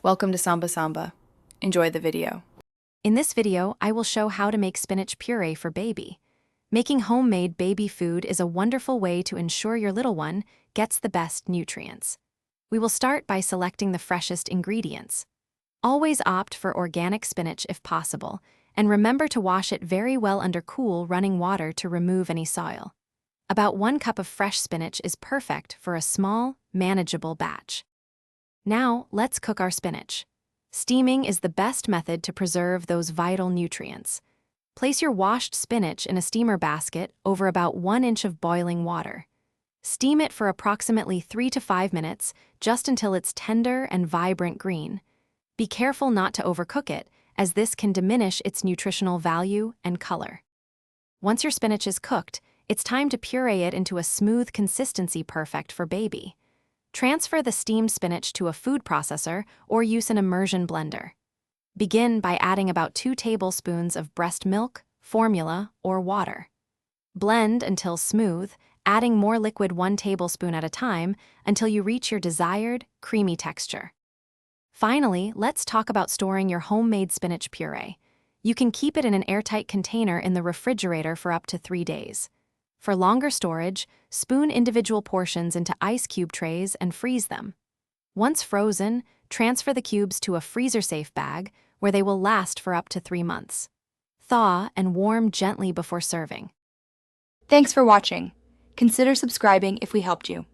Welcome to Samba Samba. Enjoy the video. In this video, I will show how to make spinach puree for baby. Making homemade baby food is a wonderful way to ensure your little one gets the best nutrients. We will start by selecting the freshest ingredients. Always opt for organic spinach if possible, and remember to wash it very well under cool, running water to remove any soil. About 1 cup of fresh spinach is perfect for a small, manageable batch. Now, let's cook our spinach. Steaming is the best method to preserve those vital nutrients. Place your washed spinach in a steamer basket over about 1 inch of boiling water. Steam it for approximately 3 to 5 minutes, just until it's tender and vibrant green. Be careful not to overcook it, as this can diminish its nutritional value and color. Once your spinach is cooked, it's time to puree it into a smooth consistency perfect for baby. Transfer the steamed spinach to a food processor or use an immersion blender. Begin by adding about 2 tablespoons of breast milk, formula, or water. Blend until smooth, adding more liquid 1 tablespoon at a time until you reach your desired, creamy texture. Finally, let's talk about storing your homemade spinach puree. You can keep it in an airtight container in the refrigerator for up to 3 days. For longer storage, spoon individual portions into ice cube trays and freeze them. Once frozen, transfer the cubes to a freezer-safe bag where they will last for up to 3 months. Thaw and warm gently before serving. Thanks for watching. Consider subscribing if we helped you.